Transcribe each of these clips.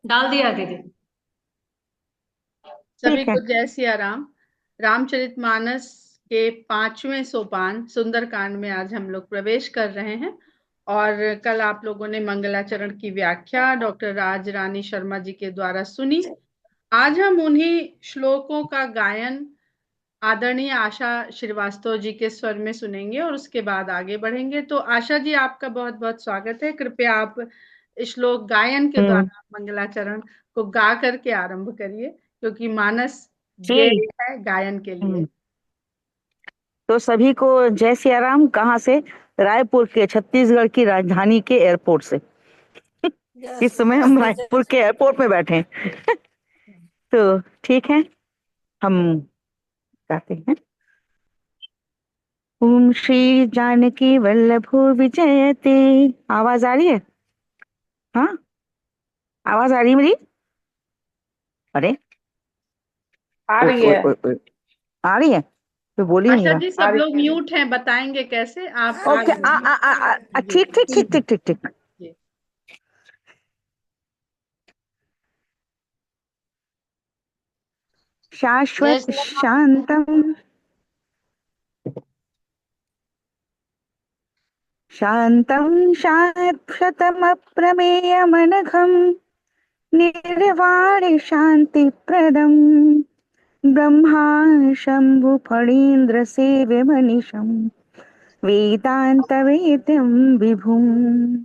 डाल दिया दीदी। सभी ठीक है। को जय सिया राम। रामचरितमानस के पांचवें सोपान सुंदरकांड में आज हम लोग प्रवेश कर रहे हैं। और कल आप लोगों ने मंगलाचरण की व्याख्या डॉक्टर राज रानी शर्मा जी के द्वारा सुनी। आज हम उन्हीं श्लोकों का गायन आदरणीय आशा श्रीवास्तव जी के स्वर में सुनेंगे और उसके बाद आगे बढ़ेंगे। तो आशा जी, आपका बहुत बहुत स्वागत है। कृपया आप श्लोक गायन के हम्म। द्वारा मंगलाचरण को गा करके आरंभ करिए, क्योंकि मानस जी। गेय है गायन के लिए। हम्म। तो सभी को जय सिया राम। कहाँ से? रायपुर के, छत्तीसगढ़ की राजधानी के एयरपोर्ट से। इस समय हम रायपुर के एयरपोर्ट में बैठे हैं। तो ठीक है, हम गाते हैं। ओम श्री जानकी वल्लभो विजयते। आवाज आ रही है? हाँ, आवाज आ रही है मेरी? अरे, आ ओए रही ओए है। ओए ओए, आ रही है? तो बोल ही नहीं आशा रहा। जी, आ सब लोग रही। म्यूट हैं, बताएंगे कैसे? आप आ ओके। गए जी ठीक ठीक ठीक ठीक ठीक ठीक। जी। जय शाश्वत श्री राम। शांतम, शान्तं शाश्वतमप्रमेयमनघम्, निर्वाणि शान्तिप्रदम्, ब्रह्मा शम्भुफणीन्द्रसेव्यमनिशम्, वेदान्तवेद्यं विभुम्,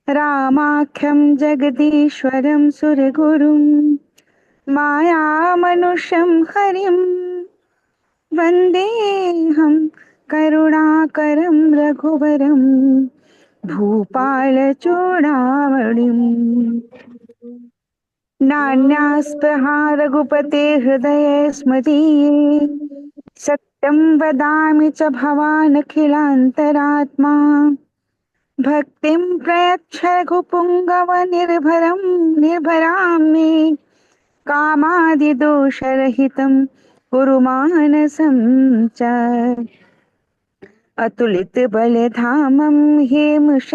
रामाख्यं जगदीश्वरं सुरगुरुं, मायामनुष्यं हरिम्, वन्देऽहं करुणाकरं रघुवरं, भूपालचूडामणिम्। नान्यास्पृहा रघुपते हृदये स्मदीये, सत्यं वदामि च भवानखिलान्तरात्मा। भक्तिं प्रयच्छ रघुपुङ्गवनिर्भरं निर्भरां मे, कामादिदोषरहितं कुरु मानसं च। अतुलितबलधामं हेमशैलाभदेहं,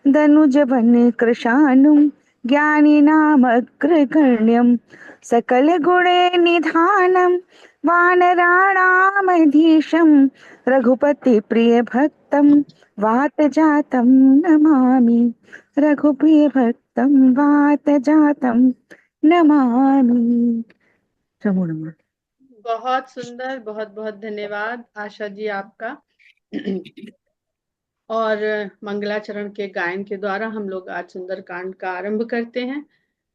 दनुजवनकृशानुं ज्ञानिनामग्रगण्यं, सकलगुणनिधानं वानराणामधीशं, रघुपतिप्रियभक्तं वातजातं नमामि। रघुप्रियभक्तं वातजातं नमामि। नमो नमः। बहुत सुंदर, बहुत बहुत धन्यवाद आशा जी आपका। और मंगलाचरण के गायन के द्वारा हम लोग आज सुंदरकांड का आरंभ करते हैं।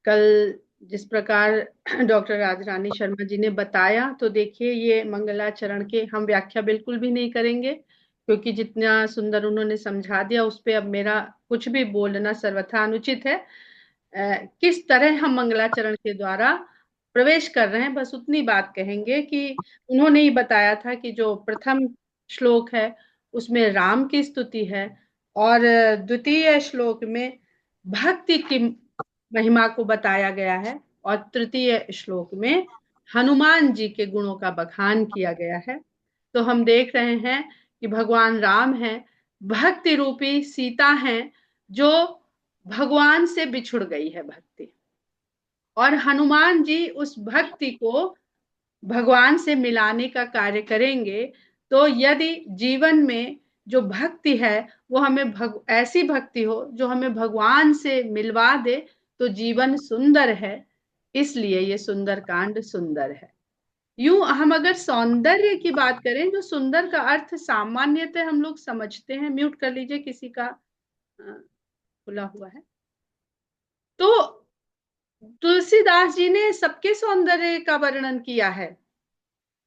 कल जिस प्रकार डॉक्टर राजरानी शर्मा जी ने बताया, तो देखिए ये मंगलाचरण के हम व्याख्या बिल्कुल भी नहीं करेंगे, क्योंकि जितना सुंदर उन्होंने समझा दिया उस पे अब मेरा कुछ भी बोलना सर्वथा अनुचित है। किस तरह हम मंगलाचरण के द्वारा प्रवेश कर रहे हैं, बस उतनी बात कहेंगे कि उन्होंने ही बताया था कि जो प्रथम श्लोक है उसमें राम की स्तुति है, और द्वितीय श्लोक में भक्ति की महिमा को बताया गया है, और तृतीय श्लोक में हनुमान जी के गुणों का बखान किया गया है। तो हम देख रहे हैं कि भगवान राम है, भक्ति रूपी सीता है, जो भगवान से बिछुड़ गई है भक्ति, और हनुमान जी उस भक्ति को भगवान से मिलाने का कार्य करेंगे। तो यदि जीवन में जो भक्ति है वो हमें ऐसी भक्ति हो जो हमें भगवान से मिलवा दे, तो जीवन सुंदर है। इसलिए ये सुंदर कांड सुंदर है। यूं हम अगर सौंदर्य की बात करें, जो सुंदर का अर्थ सामान्यतः हम लोग समझते हैं, म्यूट कर लीजिए, किसी का खुला हुआ है। तो तुलसीदास जी ने सबके सौंदर्य का वर्णन किया है,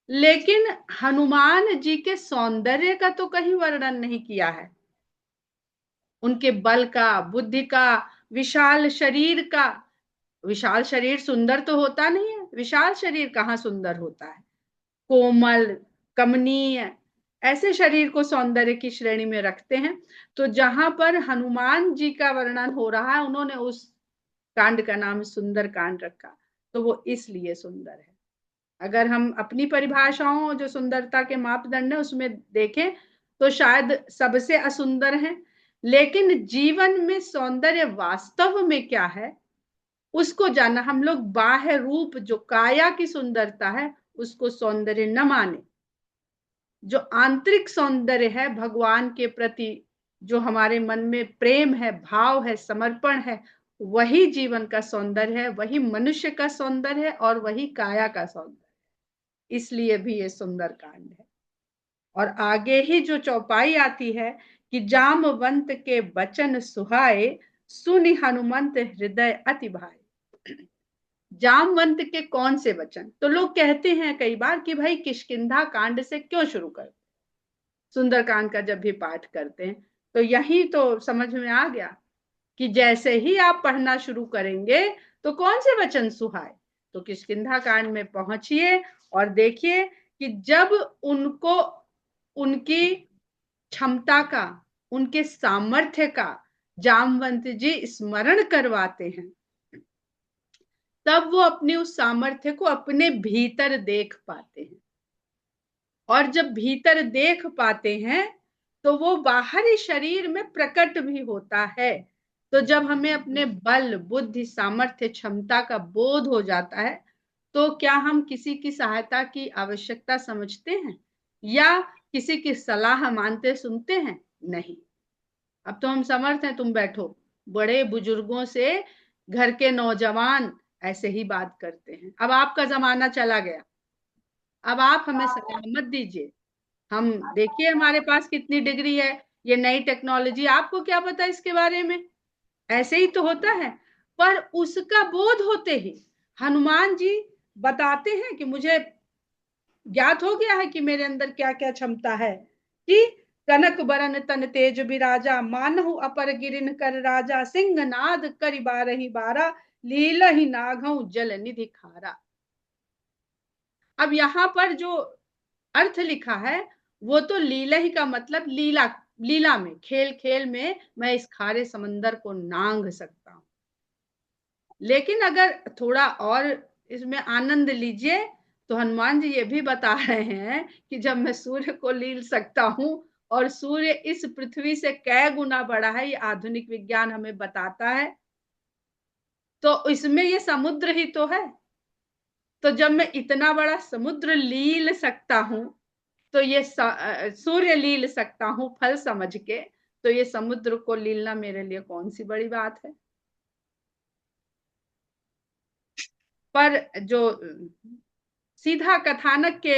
लेकिन हनुमान जी के सौंदर्य का तो कहीं वर्णन नहीं किया है। उनके बल का, बुद्धि का, विशाल शरीर का। विशाल शरीर सुंदर तो होता नहीं है, विशाल शरीर कहाँ सुंदर होता है? कोमल, कमनीय, ऐसे शरीर को सौंदर्य की श्रेणी में रखते हैं। तो जहां पर हनुमान जी का वर्णन हो रहा है, उन्होंने उस कांड का नाम सुंदर कांड रखा, तो वो इसलिए सुंदर है। अगर हम अपनी परिभाषाओं, जो सुंदरता के मापदंड है उसमें देखें, तो शायद सबसे असुंदर है, लेकिन जीवन में सौंदर्य वास्तव में क्या है उसको जानना। हम लोग बाह्य रूप जो काया की सुंदरता है उसको सौंदर्य न माने। जो आंतरिक सौंदर्य है भगवान के प्रति, जो हमारे मन में प्रेम है, भाव है, समर्पण है, वही जीवन का सौंदर्य है, वही मनुष्य का सौंदर्य है और वही काया का सौंदर्य है। इसलिए भी ये सुंदर कांड है। और आगे ही जो चौपाई आती है कि जामवंत के बचन सुहाए, सुनि हनुमंत हृदय अति भाए। जामवंत के कौन से वचन? तो लोग कहते हैं कई बार कि भाई किष्किंधा कांड से क्यों शुरू कर, सुंदरकांड का जब भी पाठ करते हैं। तो यही तो समझ में आ गया कि जैसे ही आप पढ़ना शुरू करेंगे तो कौन से वचन सुहाए। तो किष्किंधा कांड में पहुंचिए और देखिए कि जब उनको उनकी क्षमता का, उनके सामर्थ्य का जामवंत जी स्मरण करवाते हैं, तब वो अपने उस सामर्थ्य को अपने भीतर देख पाते हैं। और जब भीतर देख पाते हैं तो वो बाहरी शरीर में प्रकट भी होता है। तो जब हमें अपने बल, बुद्धि, सामर्थ्य, क्षमता का बोध हो जाता है तो क्या हम किसी की सहायता की आवश्यकता समझते हैं या किसी की सलाह मानते सुनते हैं? नहीं। अब तो हम समर्थ हैं, तुम बैठो। बड़े बुजुर्गों से घर के नौजवान ऐसे ही बात करते हैं। अब आपका जमाना चला गया, अब आप हमें सलाह मत दीजिए। हम देखिए हमारे पास कितनी डिग्री है, ये नई टेक्नोलॉजी, आपको क्या पता इसके बारे में? ऐसे ही तो होता है। पर उसका बोध होते ही हनुमान जी बताते हैं कि मुझे ज्ञात हो गया है कि मेरे अंदर क्या क्या क्षमता है। कि कनक बरन तन तेज बिराजा, मानहु अपर गिरिन कर राजा, सिंह नाद करि बारहि बारा, लीलहि नाघउ जल निधि खारा। अब यहाँ पर जो अर्थ लिखा है वो तो लीला ही का मतलब लीला, लीला में, खेल खेल में मैं इस खारे समंदर को नांग सकता हूं। लेकिन अगर थोड़ा और इसमें आनंद लीजिए तो हनुमान जी ये भी बता रहे हैं कि जब मैं सूर्य को लील सकता हूं, और सूर्य इस पृथ्वी से कै गुना बड़ा है, ये आधुनिक विज्ञान हमें बताता है, तो इसमें ये समुद्र ही तो है। तो जब मैं इतना बड़ा समुद्र लील सकता हूं, तो ये सूर्य लील सकता हूं फल समझ के, तो ये समुद्र को लीलना मेरे लिए कौन सी बड़ी बात है। पर जो सीधा कथानक के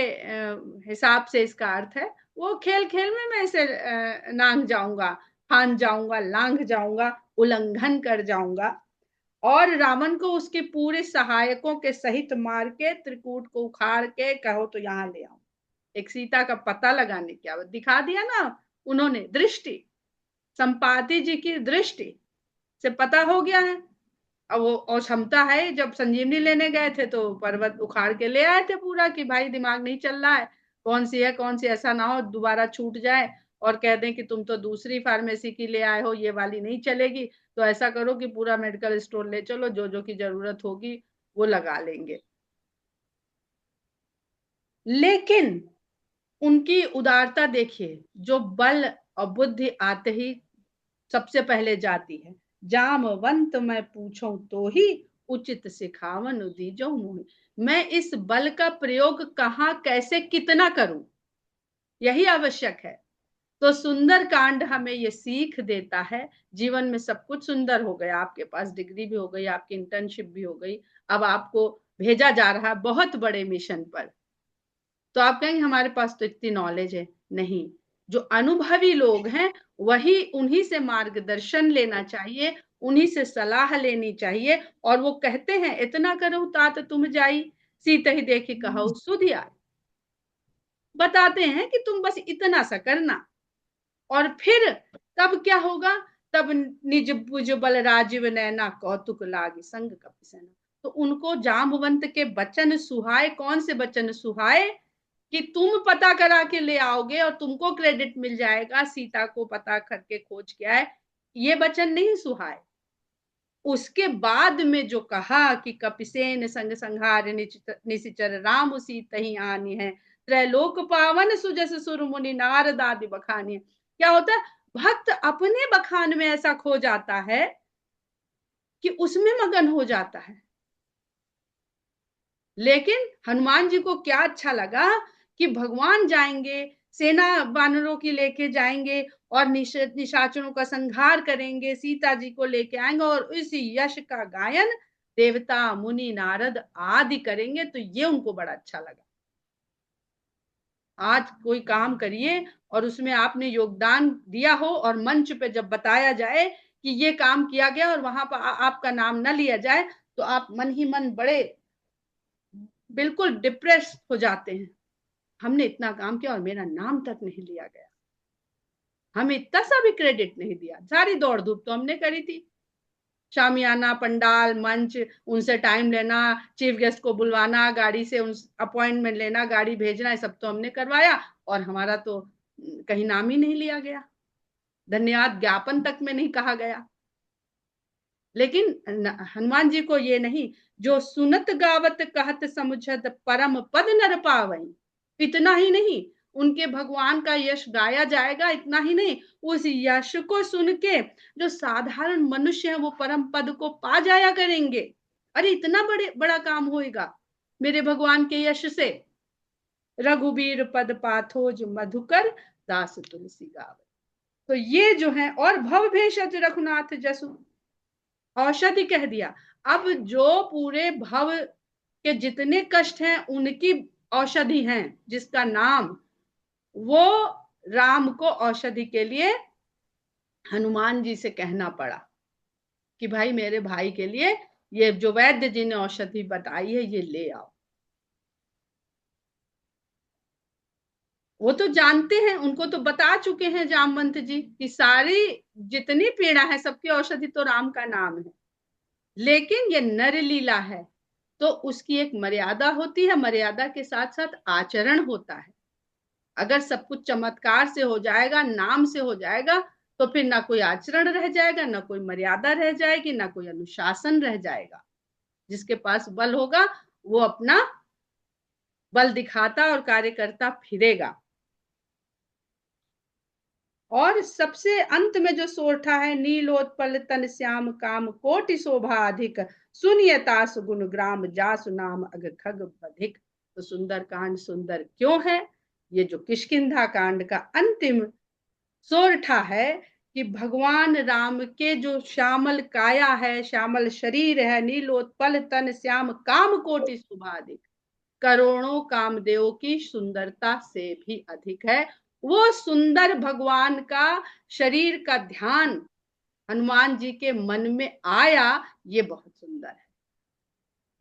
हिसाब से इसका अर्थ है, वो खेल खेल में मैं इसे नांग जाऊंगा, फान जाऊंगा, लांघ जाऊंगा, उल्लंघन कर जाऊंगा, और रावण को उसके पूरे सहायकों के सहित मार के, त्रिकूट को उखाड़ के कहो तो यहाँ ले आऊं। एक सीता का पता लगाने की आवत दिखा दिया ना उन्होंने, दृष्टि, संपाति जी की दृष्टि से पता हो गया है। अब वो और क्षमता है, जब संजीवनी लेने गए थे तो पर्वत उखाड़ के ले आए थे पूरा, कि भाई दिमाग नहीं चल रहा है, कौन सी है कौन सी, ऐसा ना हो दोबारा छूट जाए और कह दें कि तुम तो दूसरी फार्मेसी की ले आए हो, ये वाली नहीं चलेगी। तो ऐसा करो कि पूरा मेडिकल स्टोर ले चलो, जो जो की जरूरत होगी वो लगा लेंगे। लेकिन उनकी उदारता देखिए, जो बल और बुद्धि आते ही सबसे पहले जाती है। जामवंत मैं पूछूं तो ही, उचित सिखावन दीजो मोहि। मैं इस बल का प्रयोग कहां, कैसे, कितना करूं, यही आवश्यक है। तो सुंदर कांड हमें ये सीख देता है। जीवन में सब कुछ सुंदर हो गया, आपके पास डिग्री भी हो गई, आपकी इंटर्नशिप भी हो गई, अब आपको भेजा जा रहा है बहुत बड़े मिशन पर। तो आप कहेंगे हमारे पास तो इतनी नॉलेज है। नहीं, जो अनुभवी लोग हैं वही, उन्हीं से मार्गदर्शन लेना चाहिए, उन्हीं से सलाह लेनी चाहिए। और वो कहते हैं इतना करो तात तुम जाई, सीत ही देखी कहो सुधि आई। बताते हैं कि तुम बस इतना सा करना, और फिर तब क्या होगा? तब निज भुज बल राजीव नैना, कौतुक लागी संग कपि सेना। तो उनको जाम्बवंत के बचन सुहाए। कौन से बचन सुहाए? कि तुम पता करा के ले आओगे और तुमको क्रेडिट मिल जाएगा, सीता को पता करके खोज के आए, ये वचन नहीं सुहाए। उसके बाद में जो कहा कि कपिसेन संग संहार निशिचर, राम सीत ही आनी है, त्रैलोक पावन सुजस सुर मुनि नारद आदि बखानी। क्या होता है? भक्त अपने बखान में ऐसा खो जाता है कि उसमें मगन हो जाता है। लेकिन हनुमान जी को क्या अच्छा लगा कि भगवान जाएंगे, सेना वानरों की लेके जाएंगे और निशाचरों का संहार करेंगे, सीता जी को लेके आएंगे और इसी यश का गायन देवता मुनि नारद आदि करेंगे। तो ये उनको बड़ा अच्छा लगा। आज कोई काम करिए और उसमें आपने योगदान दिया हो और मंच पे जब बताया जाए कि ये काम किया गया और वहां पर आपका नाम न लिया जाए, तो आप मन ही मन बड़े बिल्कुल डिप्रेस हो जाते हैं। हमने इतना काम किया और मेरा नाम तक नहीं लिया गया, हमें इतना सा भी क्रेडिट नहीं दिया। सारी दौड़ धूप तो हमने करी थी, शामियाना, पंडाल, मंच, उनसे टाइम लेना, चीफ गेस्ट को बुलवाना, गाड़ी से उन अपॉइंटमेंट लेना, गाड़ी भेजना, सब तो हमने करवाया और हमारा तो कहीं नाम ही नहीं लिया गया, धन्यवाद ज्ञापन तक में नहीं कहा गया। लेकिन हनुमान जी को ये नहीं, जो सुनत गावत कहत समुझत परम पद नर पावई। इतना ही नहीं, उनके भगवान का यश गाया जाएगा, इतना ही नहीं, उस यश को सुन के जो साधारण मनुष्य है वो परम पद को पा जाया करेंगे। अरे इतना बड़ा काम होएगा मेरे भगवान के यश से। रघुबीर पद पाथोज मधुकर दास तुलसी गावे। तो ये जो है, और भव भेषज रघुनाथ जसु, औषधि कह दिया। अब जो पूरे भव के जितने कष्ट हैं उनकी औषधि हैं, जिसका नाम, वो राम को औषधि के लिए हनुमान जी से कहना पड़ा कि भाई मेरे भाई के लिए ये जो वैद्य जी ने औषधि बताई है ये ले आओ। वो तो जानते हैं, उनको तो बता चुके हैं जामवंत जी कि सारी जितनी पीड़ा है सबकी औषधि तो राम का नाम है। लेकिन ये नर लीला है तो उसकी एक मर्यादा होती है, मर्यादा के साथ साथ आचरण होता है। अगर सब कुछ चमत्कार से हो जाएगा, नाम से हो जाएगा, तो फिर ना कोई आचरण रह जाएगा, ना कोई मर्यादा रह जाएगी, ना कोई अनुशासन रह जाएगा। जिसके पास बल होगा वो अपना बल दिखाता और कार्य करता फिरेगा। और सबसे अंत में जो सोरठा है, नीलोत्पल तन श्याम काम कोटि शोभा अधिक, सुनियतास गुण ग्राम जासु नाम अग खग बधिक। तो सुंदर कांड सुंदर क्यों है? ये जो किष्किंधा कांड का अंतिम सोरठा है कि भगवान राम के जो श्यामल काया है, श्यामल शरीर है, नीलोत्पल तन श्याम काम कोटि शोभा अधिक, करोड़ों कामदेव की सुंदरता से भी अधिक है। वो सुंदर भगवान का शरीर का ध्यान हनुमान जी के मन में आया, ये बहुत सुंदर है।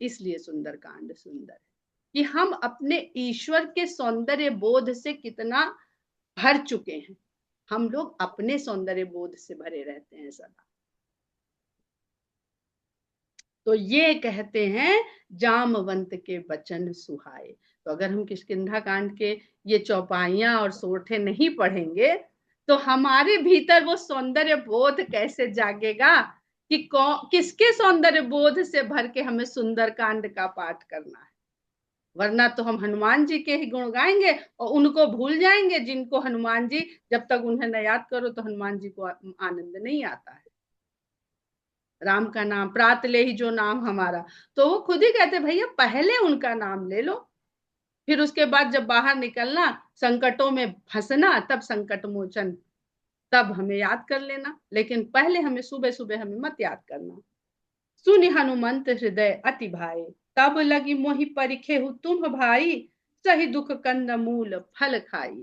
इसलिए सुंदर कांड सुंदर है कि हम अपने ईश्वर के सौंदर्य बोध से कितना भर चुके हैं। हम लोग अपने सौंदर्य बोध से भरे रहते हैं सदा। तो ये कहते हैं जामवंत के वचन सुहाए। तो अगर हम किष्किंधा कांड के ये चौपाइयां और सोरठे नहीं पढ़ेंगे तो हमारे भीतर वो सौंदर्य बोध कैसे जागेगा कि किसके सौंदर्य बोध से भर के हमें सुंदर कांड का पाठ करना है। वरना तो हम हनुमान जी के ही गुण गाएंगे और उनको भूल जाएंगे जिनको हनुमान जी, जब तक उन्हें न याद करो तो हनुमान जी को आनंद नहीं आता है। राम का नाम प्रात ले ही जो नाम हमारा, तो वो खुद ही कहते भैया पहले उनका नाम ले लो, फिर उसके बाद जब बाहर निकलना, संकटों में फंसना, तब संकट मोचन, तब हमें याद कर लेना। लेकिन पहले हमें सुबह सुबह हमें मत याद करना। सुनि हनुमंत हृदय अति भाई, तब लगी मोहि परिखे हु तुम भाई, सही दुख कंद मूल फल खाई।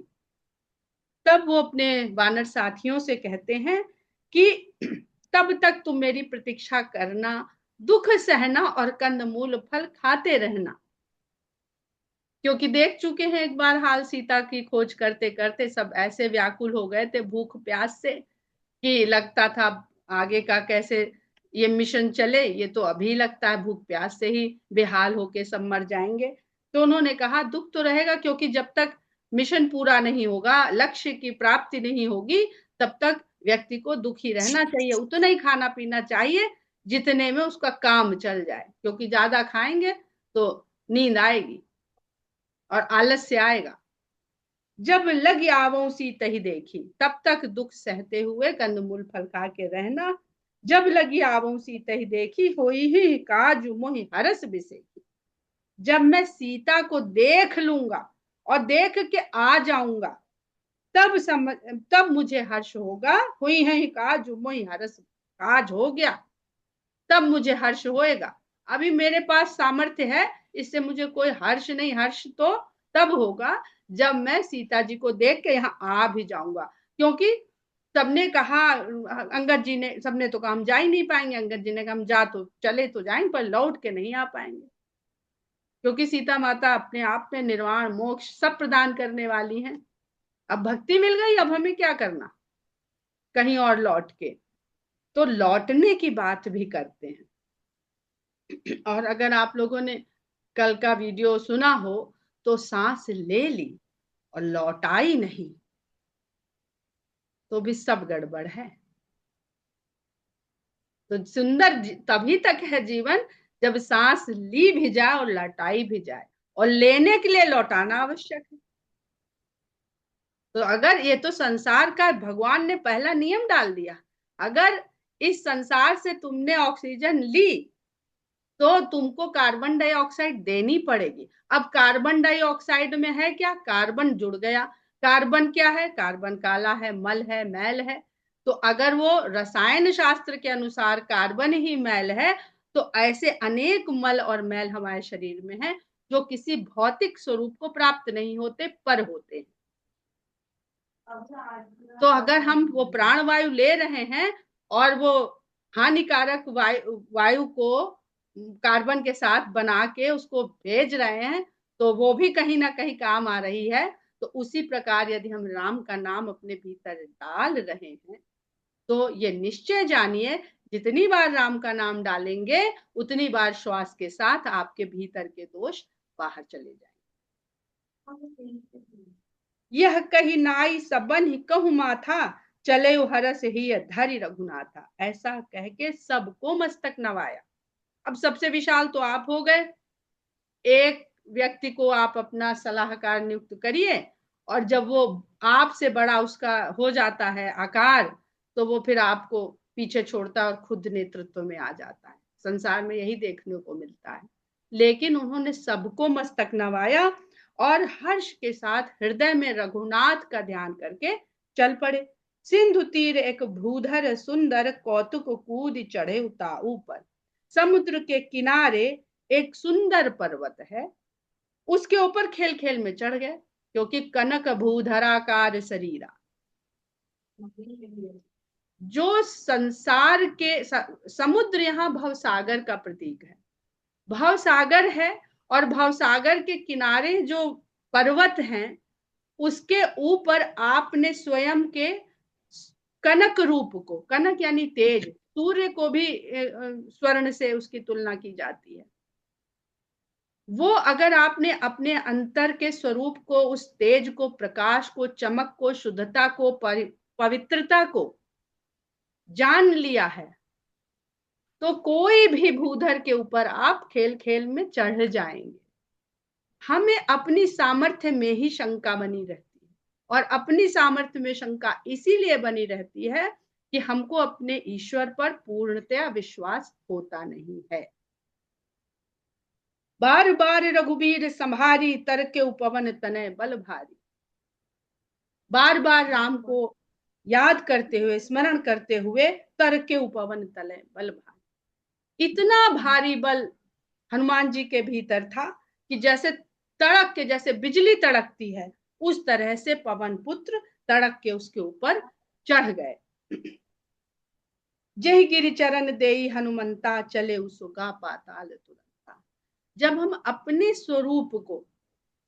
तब वो अपने वानर साथियों से कहते हैं कि तब तक तुम मेरी प्रतीक्षा करना, दुख सहना और कंदमूल फल खाते रहना। क्योंकि देख चुके हैं एक बार हाल, सीता की खोज करते करते सब ऐसे व्याकुल हो गए थे भूख प्यास से कि लगता था आगे का कैसे ये मिशन चले, ये तो अभी लगता है भूख प्यास से ही बेहाल होके सब मर जाएंगे। तो उन्होंने कहा दुख तो रहेगा, क्योंकि जब तक मिशन पूरा नहीं होगा, लक्ष्य की प्राप्ति नहीं होगी, तब तक व्यक्ति को दुखी रहना चाहिए, उतना ही खाना पीना चाहिए जितने में उसका काम चल जाए। क्योंकि ज्यादा खाएंगे तो नींद आएगी और आलस्य आएगा। जब लग आवों सी तही देखी, तब तक दुख सहते हुए कंदमूल फल खा के रहना। जब लगी आवों सी तही देखी, होई ही काज मोहि हरस बिसेकी। जब मैं सीता को देख लूंगा और देख के आ जाऊंगा, तब मुझे हर्ष होगा। हुई है काज मोहि हरस, काज हो गया तब मुझे हर्ष होएगा। अभी मेरे पास सामर्थ्य है, इससे मुझे कोई हर्ष नहीं। हर्ष तो तब होगा जब मैं सीता जी को देख के यहाँ आ भी जाऊंगा। क्योंकि सबने कहा, अंगद जी ने, सबने तो कहा हम जा ही नहीं पाएंगे। अंगद जी ने कहा हम जा तो चले तो जाएंगे, पर लौट के नहीं आ पाएंगे, क्योंकि सीता माता अपने आप में निर्वाण मोक्ष सब प्रदान करने वाली हैं। अब भक्ति मिल गई, अब हमें क्या करना कहीं और लौट के। तो लौटने की बात भी करते हैं। और अगर आप लोगों ने कल का वीडियो सुना हो, तो सांस ले ली और लौटाई नहीं, तो भी सब गड़बड़ है। तो सुंदर तभी तक है जीवन जब सांस ली भी जाए और लौटाई भी जाए, और लेने के लिए लौटाना आवश्यक है। तो अगर ये तो संसार का भगवान ने पहला नियम डाल दिया, अगर इस संसार से तुमने ऑक्सीजन ली तो तुमको कार्बन डाइऑक्साइड देनी पड़ेगी। अब कार्बन डाइऑक्साइड में है क्या, कार्बन जुड़ गया। कार्बन क्या है, कार्बन काला है, मल है, मैल है। तो अगर वो रसायन शास्त्र के अनुसार कार्बन ही मैल है, तो ऐसे अनेक मल और मैल हमारे शरीर में है जो किसी भौतिक स्वरूप को प्राप्त नहीं होते, पर होते हैं। तो अगर हम वो प्राण वायु ले रहे हैं और वो हानिकारक वायु को कार्बन के साथ बना के उसको भेज रहे हैं, तो वो भी कहीं ना कहीं काम आ रही है। तो उसी प्रकार यदि हम राम का नाम अपने भीतर डाल रहे हैं, तो ये निश्चय जानिए, जितनी बार राम का नाम डालेंगे उतनी बार श्वास के साथ आपके भीतर के दोष बाहर चले जाएंगे। यह कही नाई सबन ही कहु माथा, चले हरस ही धरि रघुनाथा। ऐसा कह के सबको मस्तक नवाया। अब सबसे विशाल तो आप हो गए। एक व्यक्ति को आप अपना सलाहकार नियुक्त करिए, और जब वो आपसे बड़ा उसका हो जाता है आकार, तो वो फिर आपको पीछे छोड़ता है और खुद नेतृत्व में आ जाता है। संसार में यही देखने को मिलता है। लेकिन उन्होंने सबको मस्तक नवाया और हर्ष के साथ हृदय में रघुनाथ का ध्यान करके चल पड़े। सिंधु तीर एक भूधर सुंदर, कौतुक कूद चढ़े उता ऊपर। समुद्र के किनारे एक सुंदर पर्वत है, उसके ऊपर खेल खेल में चढ़ गए, क्योंकि कनक भूधराकार शरीरा। जो संसार के समुद्र यहाँ भवसागर का प्रतीक है। भवसागर है, और भवसागर के किनारे जो पर्वत हैं, उसके ऊपर आपने स्वयं के कनक रूप को, कनक यानी तेज, सूर्य को भी स्वर्ण से उसकी तुलना की जाती है। वो अगर आपने अपने अंतर के स्वरूप को, उस तेज को, प्रकाश को, चमक को, शुद्धता को, पवित्रता को जान लिया है, तो कोई भी भूधर के ऊपर आप खेल खेल में चढ़ जाएंगे। हमें अपनी सामर्थ्य में ही शंका बनी रहती है, और अपनी सामर्थ्य में शंका इसीलिए बनी रहती है कि हमको अपने ईश्वर पर पूर्णतया विश्वास होता नहीं है। बार बार रघुबीर संभारी, तर के उपवन तनय बल भारी। बार बार राम को याद करते हुए, स्मरण करते हुए, तर के उपवन तनय बल भारी। इतना भारी बल हनुमान जी के भीतर था कि जैसे तड़क के, जैसे बिजली तड़कती है, उस तरह से पवन पुत्र तड़क के उसके ऊपर चढ़ गए। जय गिरि चरण देई हनुमंता, चले उसका पाताल तुरंता। जब हम अपने स्वरूप को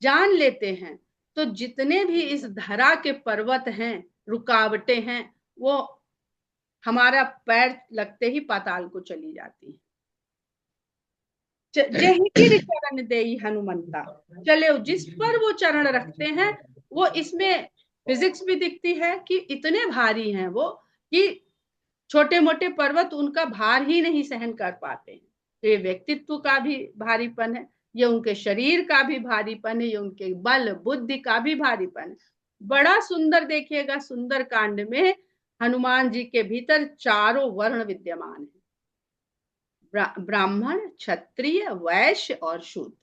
जान लेते हैं, तो जितने भी इस धरा के पर्वत हैं, रुकावटें हैं, वो हमारा पैर लगते ही पाताल को चली जाती है। जय चरण देई हनुमंता, चले, जिस पर वो चरण रखते हैं, वो इसमें फिजिक्स भी दिखती है कि इतने भारी हैं वो, कि छोटे मोटे पर्वत उनका भार ही नहीं सहन कर पाते हैं। तो ये व्यक्तित्व का भी भारीपन है, ये उनके शरीर का भी भारीपन है, ये उनके बल बुद्धि का भी भारीपन है। बड़ा सुंदर देखिएगा, सुंदर कांड में हनुमान जी के भीतर चारों वर्ण विद्यमान है, ब्राह्मण, क्षत्रिय, वैश्य और शूद्र।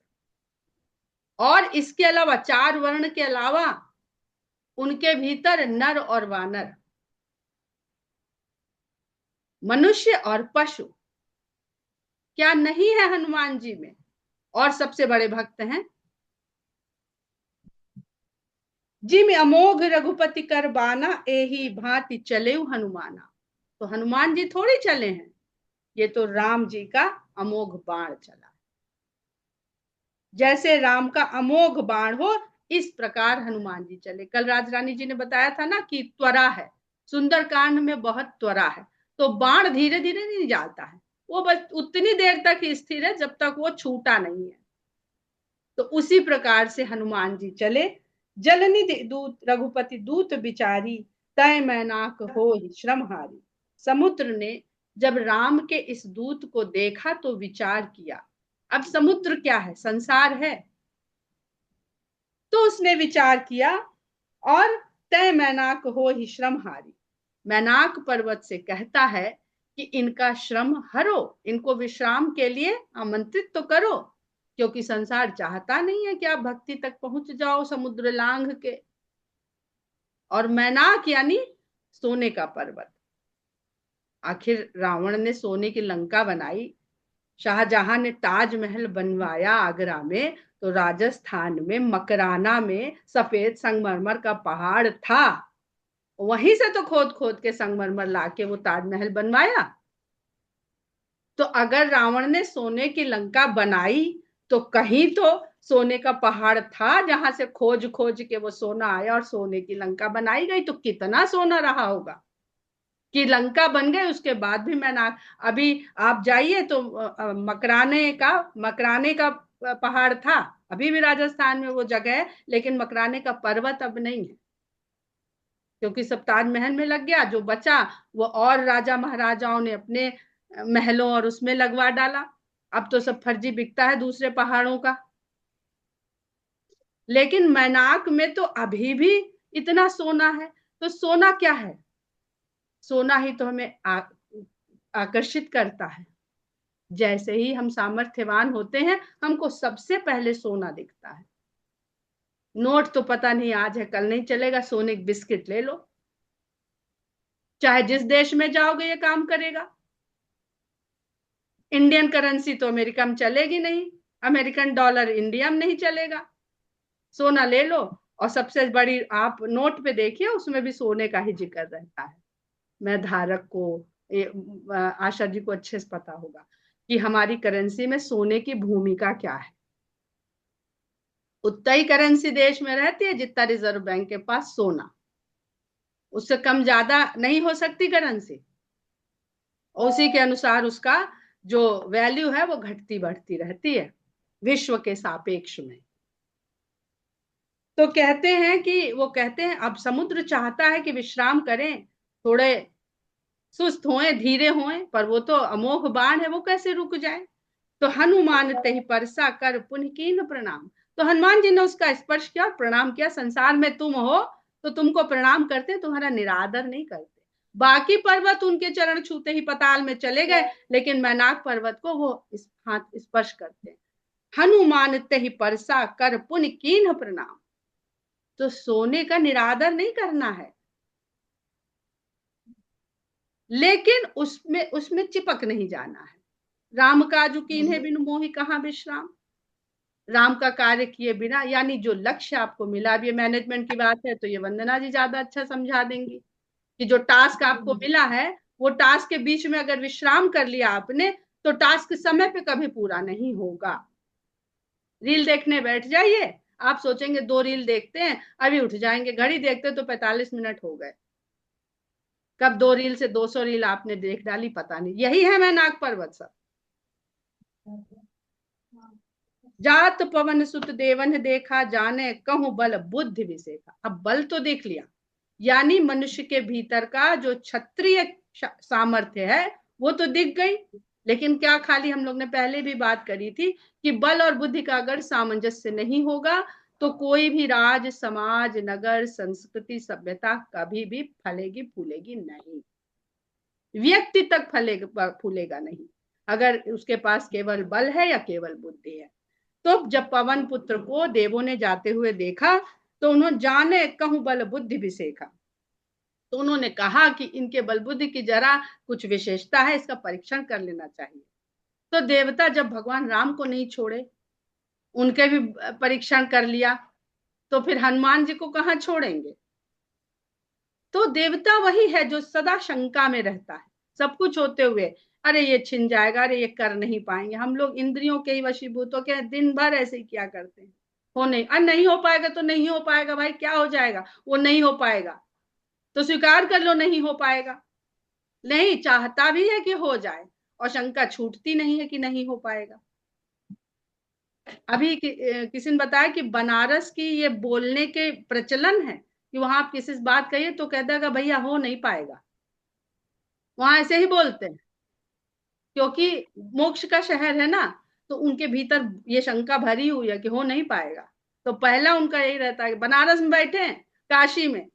और इसके अलावा चार वर्ण के अलावा उनके भीतर नर और वानर, मनुष्य और पशु, क्या नहीं है हनुमान जी में? और सबसे बड़े भक्त हैं जी में अमोघ रघुपति कर बाना, एही भांति चले हनुमाना। तो हनुमान जी थोड़ी चले हैं, ये तो राम जी का अमोघ बाण चला। जैसे राम का अमोघ बाण हो, इस प्रकार हनुमान जी चले। कल राजरानी जी ने बताया था ना कि त्वरा है, सुंदरकांड में बहुत त्वरा है। तो बाण धीरे धीरे नहीं जाता है, वो बस उतनी देर तक ही स्थिर है जब तक वो छूटा नहीं है। तो उसी प्रकार से हनुमान जी चले। जलनिधि दूत रघुपति दूत बिचारी, तय मैनाक हो श्रमहारी। समुद्र ने जब राम के इस दूत को देखा तो विचार किया। अब समुद्र क्या है? संसार है। तो उसने विचार किया और तय मैनाक हो ही श्रमहारी, मैनाक पर्वत से कहता है कि इनका श्रम हरो, इनको विश्राम के लिए आमंत्रित तो करो, क्योंकि संसार चाहता नहीं है कि आप भक्ति तक पहुंच जाओ समुद्र लांघ के। और मैनाक यानी सोने का पर्वत। आखिर रावण ने सोने की लंका बनाई, शाहजहां ने ताजमहल बनवाया आगरा में, तो राजस्थान में मकराना में सफेद संगमरमर का पहाड़ था, वहीं से तो खोद खोद के संगमरमर लाके वो ताजमहल बनवाया। तो अगर रावण ने सोने की लंका बनाई तो कहीं तो सोने का पहाड़ था जहां से खोज खोज के वो सोना आया और सोने की लंका बनाई गई। तो कितना सोना रहा होगा कि लंका बन गई, उसके बाद भी मैं ना। अभी आप जाइए तो मकराने का पहाड़ था, अभी भी राजस्थान में वो जगह है, लेकिन मकराने का पर्वत अब नहीं है, क्योंकि सब ताजमहल में लग गया। जो बचा वो और राजा महाराजाओं ने अपने महलों और उसमें लगवा डाला। अब तो सब फर्जी बिकता है दूसरे पहाड़ों का। लेकिन मैनाक में तो अभी भी इतना सोना है। तो सोना क्या है? सोना ही तो हमें आकर्षित करता है। जैसे ही हम सामर्थ्यवान होते हैं, हमको सबसे पहले सोना दिखता है। नोट तो पता नहीं आज है कल नहीं चलेगा, सोने की बिस्किट ले लो, चाहे जिस देश में जाओगे ये काम करेगा। इंडियन करेंसी तो अमेरिका में चलेगी नहीं, अमेरिकन डॉलर इंडिया में नहीं चलेगा। सोना ले लो, और सबसे बड़ी आप नोट पे देखिए उसमें भी सोने का ही जिक्र रहता है। मैं धारक को, आशा जी को अच्छे से पता होगा कि हमारी करेंसी में सोने की भूमिका क्या है। उतना ही करेंसी देश में रहती है जितना रिजर्व बैंक के पास सोना, उससे कम ज्यादा नहीं हो सकती करेंसी। उसी के अनुसार उसका जो वैल्यू है वो घटती बढ़ती रहती है विश्व के सापेक्ष में। तो कहते हैं कि वो कहते हैं अब समुद्र चाहता है कि विश्राम करें, थोड़े सुस्त होए, धीरे होए, पर वो तो अमोघ बाण है, वो कैसे रुक जाए। तो हनुमान तहि परसा कर पुनः कीन प्रणाम। तो हनुमान जी ने उसका स्पर्श किया, प्रणाम किया। संसार में तुम हो तो तुमको प्रणाम करते, तुम्हारा निरादर नहीं करते। बाकी पर्वत उनके चरण छूते ही पताल में चले गए, लेकिन मैनाक पर्वत को वो हाथ स्पर्श करते हैं। हनुमान तहि परसा कर पुनः कीन प्रणाम। तो सोने का निरादर नहीं करना है, लेकिन उसमें उसमें चिपक नहीं जाना है। राम काजु कीन्हे बिनु मोहि कहाँ विश्राम। राम का कार्य किए बिना, यानी जो लक्ष्य आपको मिला, अब ये मैनेजमेंट की बात है तो ये वंदना जी ज्यादा अच्छा समझा देंगी कि जो टास्क आपको मिला है, वो टास्क के बीच में अगर विश्राम कर लिया आपने तो टास्क समय पे कभी पूरा नहीं होगा। रील देखने बैठ जाइए, आप सोचेंगे 2 रील देखते हैं, अभी उठ जाएंगे, घड़ी देखते तो 45 मिनट हो गए। कब 2 रील से 200 रील आपने देख डाली पता नहीं। यही है मैं नाग पर्वत सब। जात पवन सुत देवन देखा, जाने कहूं बल बुद्धि विसेखा। अब बल तो देख लिया, यानी मनुष्य के भीतर का जो क्षत्रिय सामर्थ्य है वो तो दिख गई। लेकिन क्या खाली हम लोग ने पहले भी बात करी थी कि बल और बुद्धि का अगर सामंजस्य नहीं होगा तो कोई भी राज, समाज, नगर, संस्कृति, सभ्यता कभी भी फलेगी फूलेगी नहीं। व्यक्ति तक फलेगा फूलेगा नहीं अगर उसके पास केवल बल है या केवल बुद्धि है। तो जब पवन पुत्र को देवों ने जाते हुए देखा तो उन्होंने जाने कहूं बल बुद्धि भी सीखा, तो उन्होंने कहा कि इनके बल बुद्धि की जरा कुछ विशेषता है, इसका परीक्षण कर लेना चाहिए। तो देवता जब भगवान राम को नहीं छोड़े, उनके भी परीक्षण कर लिया, तो फिर हनुमान जी को कहां छोड़ेंगे। तो देवता वही है जो सदा शंका में रहता है, सब कुछ होते हुए अरे ये छिन जाएगा, अरे ये कर नहीं पाएंगे। हम लोग इंद्रियों के ही वशीभूत हो के दिन भर ऐसे ही क्या करते हैं, हो नहीं, अरे नहीं हो पाएगा तो नहीं हो पाएगा भाई, क्या हो जाएगा, वो नहीं हो पाएगा तो स्वीकार कर लो नहीं हो पाएगा। नहीं चाहता भी है कि हो जाए और शंका छूटती नहीं है कि नहीं हो पाएगा। अभी किसी ने बताया कि बनारस की ये बोलने के प्रचलन है कि वहां आप किसी से बात करिए तो कहता है भैया हो नहीं पाएगा, वहां ऐसे ही बोलते हैं क्योंकि मोक्ष का शहर है ना, तो उनके भीतर ये शंका भरी हुई है कि हो नहीं पाएगा। तो पहला उनका यही रहता है कि बनारस में बैठे हैं, काशी में,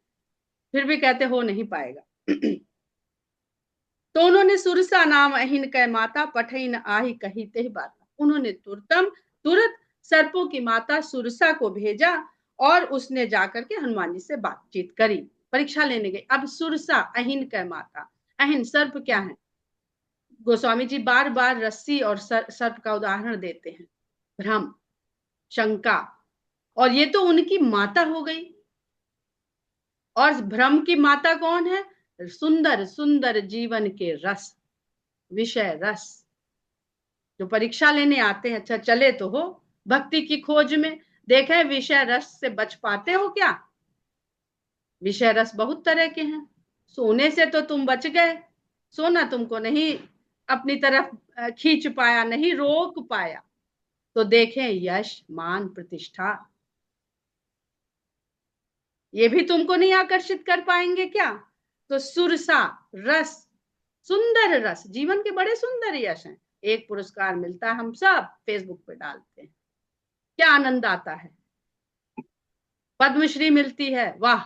फिर भी कहते हो नहीं पाएगा। तो उन्होंने सुरसा नाम अहिन कै माता पठइन आही कही ते बात, उन्होंने तुरंत सर्पों की माता सुरसा को भेजा और उसने जाकर के हनुमान जी से बातचीत करी, परीक्षा लेने गई। अब सुरसा अहिन कै माता, अहिन सर्प क्या है, गोस्वामी जी बार बार रस्सी और सर्प का उदाहरण देते हैं, भ्रम, शंका, और ये तो उनकी माता हो गई। और भ्रम की माता कौन है, सुंदर सुंदर जीवन के रस, विषय रस, जो परीक्षा लेने आते हैं, अच्छा चले तो हो भक्ति की खोज में, देखें विषय रस से बच पाते हो क्या। विषय रस बहुत तरह के हैं, सोने से तो तुम बच गए, सोना तुमको नहीं अपनी तरफ खींच पाया, नहीं रोक पाया। तो देखें यश, मान, प्रतिष्ठा, ये भी तुमको नहीं आकर्षित कर पाएंगे क्या। तो सुरसा रस, सुंदर रस, जीवन के बड़े सुंदर यश हैं। एक पुरस्कार मिलता है, हम सब फेसबुक पे डालते हैं, क्या आनंद आता है। पद्मश्री मिलती है, वाह,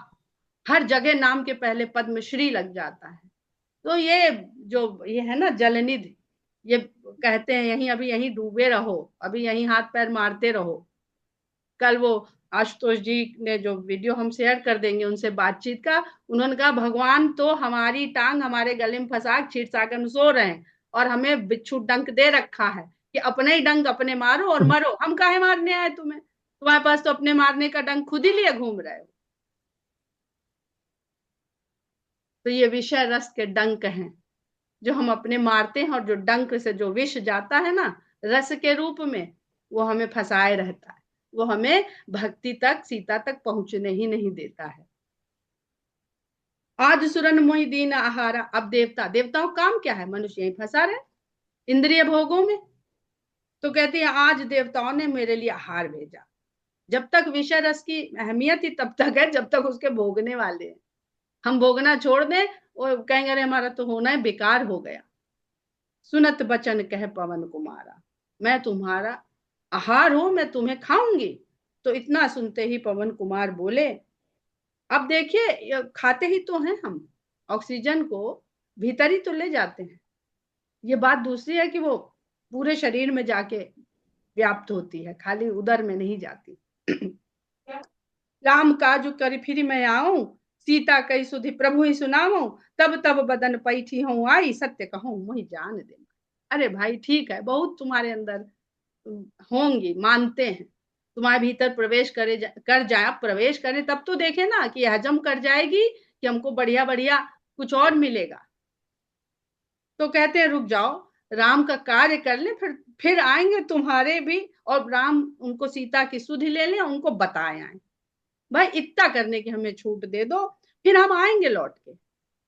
हर जगह नाम के पहले पद्मश्री लग जाता है। तो ये जो ये है ना जलनिधि, ये कहते हैं यहीं अभी यहीं डूबे रहो, अभी यहीं हाथ पैर मारते रहो। कल वो आशुतोष जी ने जो वीडियो हम शेयर कर देंगे उनसे बातचीत का, उन्होंने कहा भगवान तो हमारी टांग हमारे गले में फंसा छीट कर सो रहे हैं और हमें बिच्छू डंक दे रखा है कि अपने ही डंक अपने मारो और मरो, हम काहे मारने आए तुम्हें, तुम्हारे पास तो अपने मारने का डंक खुद ही लिए घूम रहे हो। तो ये विषय रस के डंक हैं जो हम अपने मारते हैं, और जो डंक से जो विष जाता है ना रस के रूप में, वो हमें फंसाए रहता है, वो हमें भक्ति तक, सीता तक पहुंचने ही नहीं देता है। आज सुरन मोहि दीन आहारा, अब देवताओं काम क्या है, मनुष्य यही फंसा रहे इंद्रिय भोगों में। तो कहती है आज देवताओं ने मेरे लिए आहार भेजा। जब तक विषय रस की अहमियत ही तब तक है जब तक उसके भोगने वाले हैं। हम भोगना छोड़ दें और कहेंगे अरे हमारा तो होना है बेकार हो गया। सुनत बचन कह पवन कुमारा, मैं तुम्हारा आहार हूं, मैं तुम्हें खाऊंगी। तो इतना सुनते ही पवन कुमार बोले, अब देखिए खाते ही तो हैं हम, ऑक्सीजन को भीतर ही तो ले जाते हैं, ये बात दूसरी है कि वो पूरे शरीर में जाके व्याप्त होती है, खाली उदर में नहीं जाती। राम काजू कर फिर मैं आऊं, सीता कई सुधि प्रभु ही सुनाऊं, तब तब बदन पैठी हूं आई, सत्य कहूं मुहि जान दे। अरे भाई ठीक है, बहुत तुम्हारे अंदर होंगी, मानते हैं, तुम्हारे भीतर प्रवेश कर जाए, प्रवेश करें तब तो देखे ना कि हजम कर जाएगी कि हमको बढ़िया बढ़िया कुछ और मिलेगा। तो कहते हैं रुक जाओ, राम का कार्य कर ले, फिर आएंगे तुम्हारे भी, और राम उनको सीता की सुधि ले लें, उनको बताए आए भाई इतना करने की हमें छूट दे दो, फिर हम आएंगे लौट के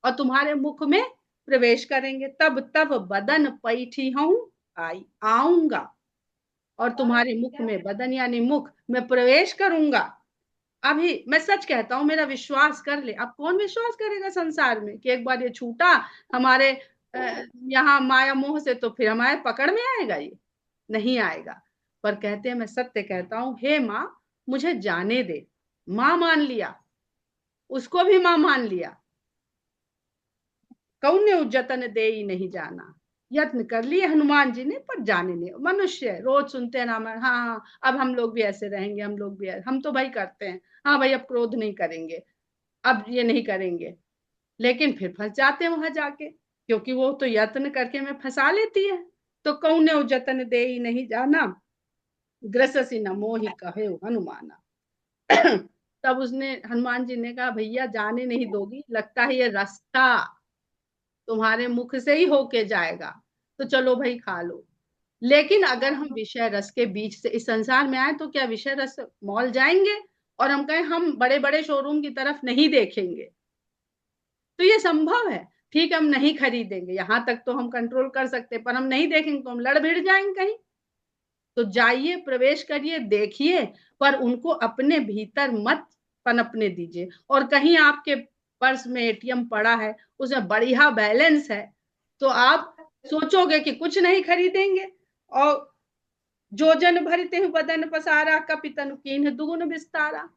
और तुम्हारे मुख में प्रवेश करेंगे, तब तब बदन पैठी हूं आई, आऊंगा और तुम्हारे मुख में, बदन यानी मुख में प्रवेश करूंगा। अभी मैं सच कहता हूं, मेरा विश्वास कर ले। अब कौन विश्वास करेगा संसार में कि एक बार ये छूटा हमारे यहाँ माया मोह से तो फिर हमारे पकड़ में आएगा, ये नहीं आएगा। पर कहते हैं मैं सत्य कहता हूं, हे माँ मुझे जाने दे। मां मान लिया, उसको भी मां मान लिया। कौन ने जतन दे ही नहीं जाना, यत्न कर लिए हनुमान जी ने पर जाने नहीं। मनुष्य रोज सुनते हैं रामायण, हाँ हाँ अब हम लोग भी ऐसे रहेंगे, हम लोग भी हम तो भाई करते हैं, हाँ भाई अब क्रोध नहीं करेंगे, अब ये नहीं करेंगे, लेकिन फिर फंस जाते हैं वहां जाके, क्योंकि वो तो यत्न करके मैं फंसा लेती है। तो कौने जतन दे ही नहीं जाना, ग्रससी न मोहि कहे हनुमाना। तब उसने, हनुमान जी ने कहा भैया जाने नहीं दोगी, लगता है ये रास्ता तुम्हारे मुख से ही होके जाएगा, तो चलो भाई खा लो। लेकिन अगर हम विषय रस के बीच से इस संसार में आए तो क्या विषय रस मॉल जाएंगे और हम कहें हम बड़े बड़े शोरूम की तरफ नहीं देखेंगे? तो ये संभव है। ठीक है हम नहीं खरीदेंगे, यहां तक तो हम कंट्रोल कर सकते, पर हम नहीं देखेंगे तो हम लड़ भिड़ जाएंगे कहीं। तो जाइए, प्रवेश करिए, देखिए, पर उनको अपने भीतर मत पनपने दीजिए। और कहीं आपके पर्स में एटीएम पड़ा है, उसमें बढ़िया बैलेंस है, तो आप सोचोगे कि कुछ नहीं खरीदेंगे, और जो जन भरते हैं बदन पसारा, कपितन कीन्ह दुगुन विस्तारा।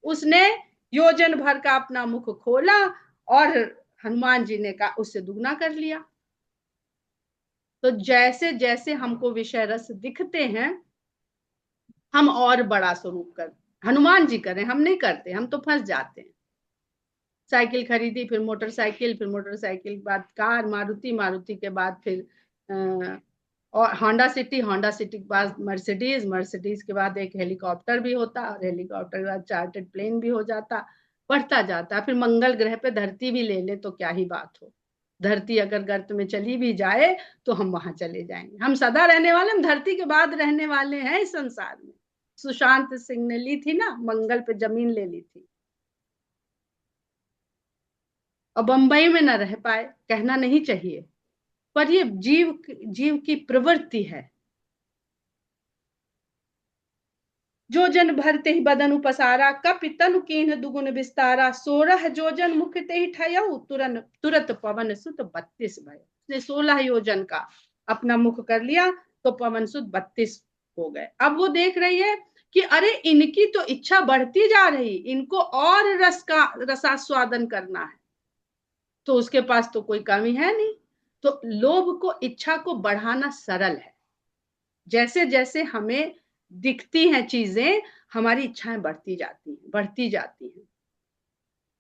उसने योजन भर का अपना मुख खोला और हनुमान जी ने कहा उससे दुगना कर लिया। तो जैसे जैसे हमको विषय रस दिखते हैं, हम और बड़ा स्वरूप कर, हनुमान जी करें, हम नहीं करते, हम तो फंस जाते हैं। साइकिल खरीदी, फिर मोटरसाइकिल, फिर मोटरसाइकिल के बाद कार, मारुति, मारुति के बाद फिर और होंडा सिटी, होंडा सिटी के बाद मर्सिडीज, मर्सिडीज के बाद एक हेलीकॉप्टर भी होता, और हेलीकॉप्टर के बाद चार्टर्ड प्लेन भी हो जाता, बढ़ता जाता। फिर मंगल ग्रह पे धरती भी ले ले तो क्या ही बात हो, धरती अगर गर्त में चली भी जाए तो हम वहां चले जाएंगे, हम सदा रहने वाले, हम धरती के बाद रहने वाले हैं इस संसार में। सुशांत सिंह ने ली थी ना, मंगल पे जमीन ले ली थी, और बंबई में न रह पाए, कहना नहीं चाहिए, पर ये जीव जीव की प्रवृत्ति है। जो जन भरते ही बदन उपसारा, कपि तनु कीन्ह दुगुन विस्तारा, 16 जोजन मुख ते ही ठयऊ, तुरत पवन सुत 32 भय। उसने 16 योजन का अपना मुख कर लिया तो पवन सुत 32 हो गए। अब वो देख रही है कि अरे इनकी तो इच्छा बढ़ती जा रही, इनको और रस का रसास्वादन करना है, तो उसके पास तो कोई कमी है नहीं। तो लोभ को, इच्छा को बढ़ाना सरल है। जैसे जैसे हमें दिखती हैं चीजें, हमारी इच्छाएं बढ़ती जाती हैं, बढ़ती जाती हैं।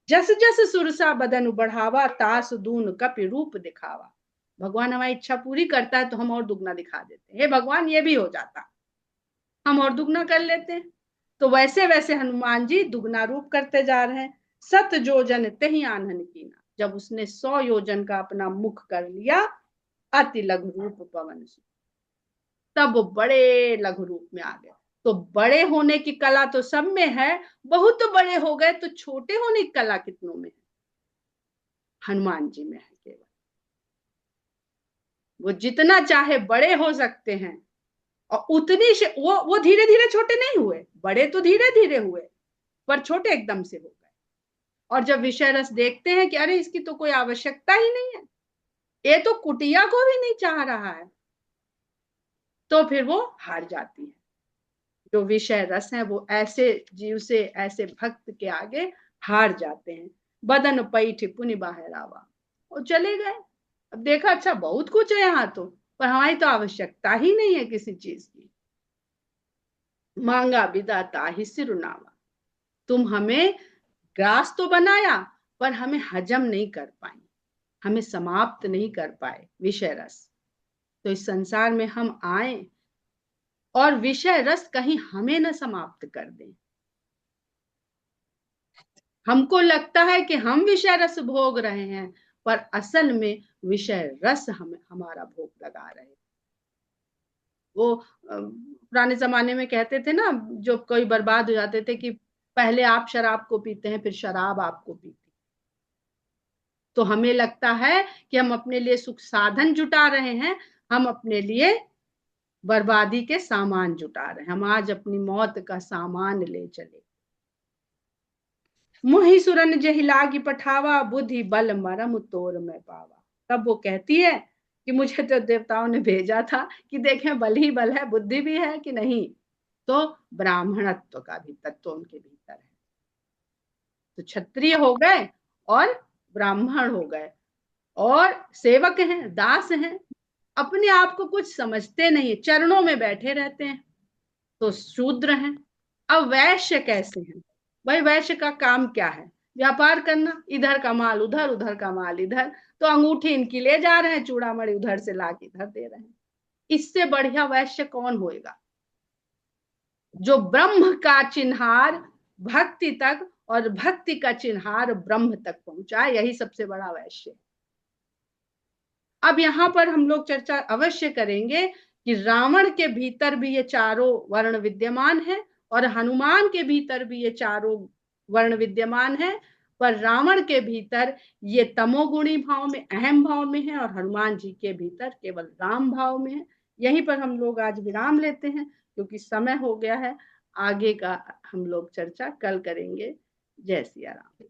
जस जस सुरसा बदन बढ़ावा, तास दून कपि रूप दिखावा। भगवान हमारी इच्छा पूरी करता है तो हम और दुगना दिखा देते हैं, हे भगवान ये भी हो जाता, हम और दुगना कर लेते हैं। तो वैसे वैसे हनुमान जी दुगना रूप करते जा रहे हैं। 7 योजन तेहि आनन कीना, जब उसने 100 योजन का अपना मुख कर लिया, अति लघु रूप पवन सुत, तब वो बड़े लघु रूप में आ गए। तो बड़े होने की कला तो सब में है, बहुत बड़े हो गए तो छोटे होने की कला कितनों में है? हनुमान जी में है केवल। वो जितना चाहे बड़े हो सकते हैं, और उतनी से वो धीरे धीरे छोटे नहीं हुए, बड़े तो धीरे धीरे हुए, पर छोटे एकदम से हो गए। और जब विषय रस देखते हैं कि अरे इसकी तो कोई आवश्यकता ही नहीं है, ये तो कुटिया को भी नहीं चाह रहा है, तो फिर वो हार जाती है। जो विषय रस है वो ऐसे जीव से, ऐसे भक्त के आगे हार जाते हैं। बदन पैठ पुनि बाहरावा, और चले गए। अब देखा अच्छा बहुत कुछ है यहाँ तो, पर हमारी तो आवश्यकता ही नहीं है किसी चीज की। मांगा विदाता ही सिरुनावा, तुम हमें ग्रास तो बनाया, पर हमें हजम नहीं कर पाए, हमें समाप्त नहीं कर पाए विषय रस। तो इस संसार में हम आए और विषय रस कहीं हमें न समाप्त कर दे। हमको लगता है कि हम विषय रस भोग रहे हैं, पर असल में विषय रस हमें, हमारा भोग लगा रहे हैं। वो पुराने जमाने में कहते थे ना, जो कोई बर्बाद हो जाते थे, कि पहले आप शराब को पीते हैं फिर शराब आपको पीती। तो हमें लगता है कि हम अपने लिए सुख साधन जुटा रहे हैं, हम अपने लिए बर्बादी के सामान जुटा रहे हैं। हम आज अपनी मौत का सामान ले चले। मुहि सुरन जहि लागी पठावा, बुद्धि बल मरम तोर में पावा। तब वो कहती है कि मुझे तो देवताओं ने भेजा था कि देखें बल ही बल है, बुद्धि भी है कि नहीं। तो ब्राह्मणत्व का भी तत्व उनके भीतर है। तो क्षत्रिय हो गए और ब्राह्मण हो गए और सेवक हैं, दास हैं, अपने आप को कुछ समझते नहीं, चरणों में बैठे रहते हैं, तो शूद्र हैं। अब वैश्य कैसे हैं? भाई वैश्य का काम क्या है? व्यापार करना, इधर का माल उधर, उधर का माल इधर। तो अंगूठी इनकी ले जा रहे हैं, चूड़ामणि उधर से ला के इधर दे रहे हैं। इससे बढ़िया वैश्य कौन होएगा? जो ब्रह्म का चिन्हार भक्ति तक और भक्ति का चिन्हार ब्रह्म तक पहुंचा, यही सबसे बड़ा वैश्य। अब यहाँ पर हम लोग चर्चा अवश्य करेंगे कि रावण के भीतर भी ये चारों वर्ण विद्यमान है और हनुमान के भीतर भी ये चारों वर्ण विद्यमान है, पर रावण के भीतर ये तमोगुणी भाव में, अहम भाव में है, और हनुमान जी के भीतर केवल राम भाव में है। यहीं पर हम लोग आज विराम लेते हैं क्योंकि समय हो गया है। आगे का हम लोग चर्चा कल करेंगे। जय सिया राम।